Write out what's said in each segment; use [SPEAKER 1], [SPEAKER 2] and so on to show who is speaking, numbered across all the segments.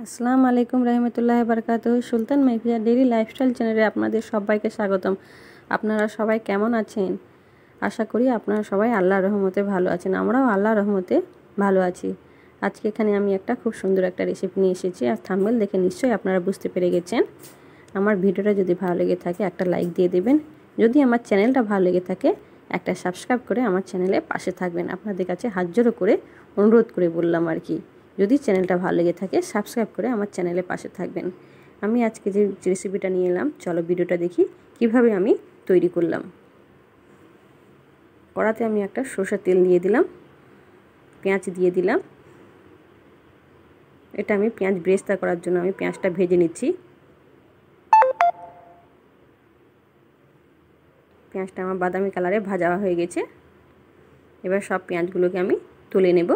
[SPEAKER 1] আসসালামু আলাইকুম রহমতুল্লাহি বারাকাতুহু। সুলতান মাহফিয়া ডেইলি লাইফস্টাইল চ্যানেলে আপনাদের সবাইকে স্বাগতম। আপনারা সবাই কেমন আছেন? আশা করি আপনারা সবাই আল্লাহর রহমতে ভালো আছেন। আমরাও আল্লাহর রহমতে ভালো আছি। আজকে এখানে আমি একটা খুব সুন্দর একটা রেসিপি নিয়ে এসেছি, আর থাম্বনেল দেখে নিশ্চয়ই আপনারা বুঝতে পেরে গেছেন। আমার ভিডিওটা যদি ভালো লেগে থাকে একটা লাইক দিয়ে দেবেন। যদি আমার চ্যানেলটা ভালো লেগে থাকে একটা সাবস্ক্রাইব করে আমার চ্যানেলের পাশে থাকবেন। আপনাদের কাছে হাত জোড় করে অনুরোধ করে বললাম আর কি, যদি চ্যানেলটা ভালো লেগে থাকে সাবস্ক্রাইব করে আমার চ্যানেলের পাশে থাকবেন। আমি আজকে যে রেসিপিটা নিয়ে এলাম, চলো ভিডিওটা দেখি কিভাবে আমি তৈরি করলাম। কড়াতে আমি একটা সরষের তেল দিয়ে দিলাম, পেঁয়াজ দিয়ে দিলাম। এটা আমি পেঁয়াজ বেরেস্তা করার জন্য আমি পেঁয়াজটা ভেজে নিচ্ছি। পেঁয়াজটা আমার বাদামি কালারে ভাজা হয়ে গেছে। এবার সব পেঁয়াজগুলোকে আমি তুলে নেব।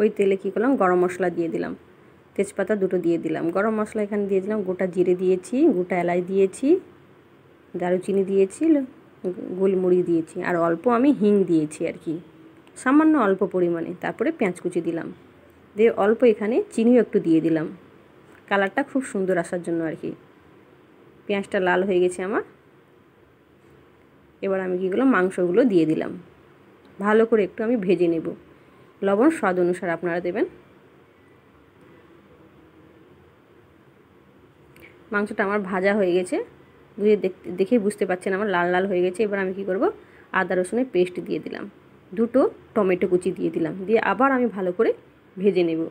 [SPEAKER 1] ওই তেলে কী করলাম, গরম মশলা দিয়ে দিলাম, তেজপাতা দুটো দিয়ে দিলাম, গরম মশলা এখানে দিয়ে দিলাম, গোটা জিরে দিয়েছি, গোটা এলাচ দিয়েছি, দারুচিনি দিয়েছি, গোলমরিচ দিয়েছি, আর অল্প আমি হিং দিয়েছি আর কি, সামান্য অল্প পরিমাণে। তারপরে পেঁয়াজ কুচি দিলাম, দিয়ে অল্প এখানে চিনিও একটু দিয়ে দিলাম, কালারটা খুব সুন্দর আসার জন্য আর কি। পেঁয়াজটা লাল হয়ে গেছে আমার। এবার আমি কী করলাম, মাংসগুলো দিয়ে দিলাম, ভালো করে একটু আমি ভেজে নেব। লবণ স্বাদ অনুসারে আপনারা দেবেন। মাংসটা আমার ভাজা হয়ে গেছে, দেখেই বুঝতে পারছেন আমার লাল লাল হয়ে গেছে। এবার আমি কি করব, আদা রসুনের পেস্ট দিয়ে দিলাম, দুটো টমেটো কুচি দিয়ে দিলাম, দিয়ে আবার আমি ভালো করে ভেজে নেব।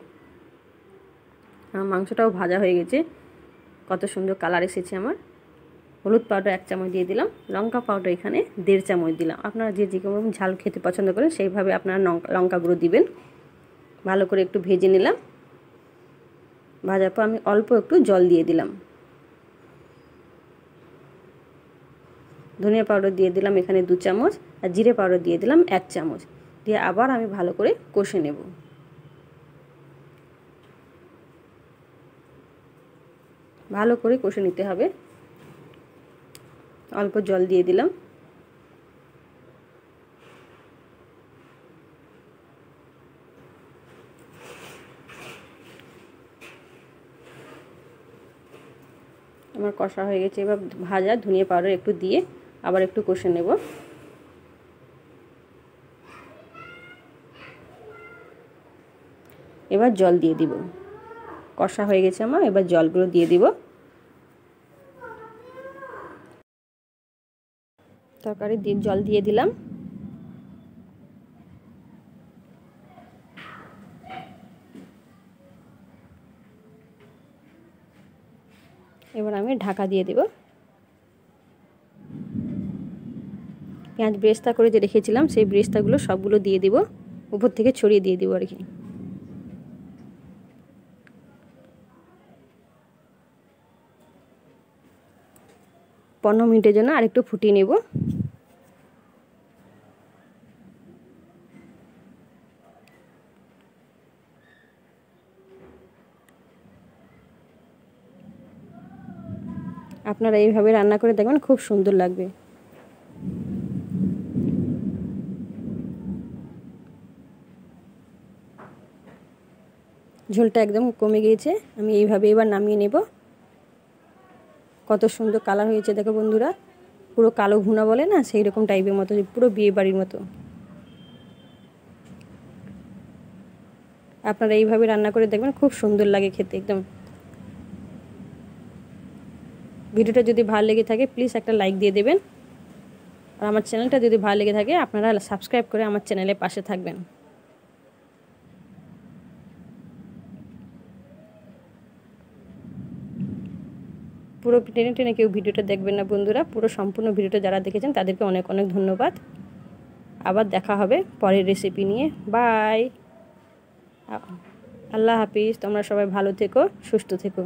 [SPEAKER 1] আমার মাংসটাও ভাজা হয়ে গেছে, কত সুন্দর কালার এসেছে আমার। হলুদ পাউডার 1 চামচ দিয়ে দিলাম, লঙ্কা পাউডার এখানে 1.5 চামচ দিলাম। আপনারা যে যেরকম ঝাল খেতে পছন্দ করেন সেইভাবে আপনারা লঙ্কা গুঁড়ো দিবেন। ভালো করে একটু ভেজে নিলাম। ভাজার পর আমি অল্প একটু জল দিয়ে দিলাম। ধনিয়া পাউডার দিয়ে দিলাম এখানে 2 চামচ, আর জিরে পাউডার দিয়ে দিলাম 1 চামচ, দিয়ে আবার আমি ভালো করে কষে নেব। ভালো করে কষে নিতে হবে। অল্প জল দিয়ে দিলাম। আমার কষা হয়ে গেছে। এবার ভাজা ধনিয়া পাউডার একটু দিয়ে আবার একটু কষে নেব। এবার জল দিয়ে দিব। কষা হয়ে গেছে আমার, এবার জলগুলো দিয়ে দিব। তরকারি দিয়ে জল দিয়ে দিলাম। এবার আমি ঢাকা দিয়ে দেব। পেঁয়াজ বেরেস্তা করে যে রেখেছিলাম সেই বেরেস্তাগুলো সবগুলো দিয়ে দিব, উপর থেকে ছড়িয়ে দিয়ে দিব আর কি। পনেরো মিনিটের জন্য আরেকটু ফুটিয়ে নেব। আপনারা এইভাবে রান্না করে দেখবেন, খুব সুন্দর লাগবে। ঝোলটা একদম কমে গিয়েছে, আমি এইভাবে এবার নামিয়ে নেব। কত সুন্দর কালার হয়েছে দেখো বন্ধুরা, পুরো কালো ভুনা বলে না, সেই রকম টাইপের মতো, পুরো বিয়ে বাড়ির মতো। আপনারা এইভাবে রান্না করে দেখবেন, খুব সুন্দর লাগে খেতে একদম। ভিডিওটা যদি ভালো লেগে থাকে প্লিজ একটা লাইক দিয়ে দেবেন, আর আমার চ্যানেলটা যদি ভালো লেগে থাকে আপনারা সাবস্ক্রাইব করে আমার চ্যানেলের পাশে থাকবেন। পুরো টেনে টেনে কেউ ভিডিওটা দেখবেন না বন্ধুরা, পুরো সম্পূর্ণ ভিডিওটা যারা দেখেছেন তাদেরকে অনেক অনেক ধন্যবাদ। আবার দেখা হবে পরের রেসিপি নিয়ে। বাই, আল্লাহ হাফিজ। তোমরা সবাই ভালো থেকো, সুস্থ থেকো।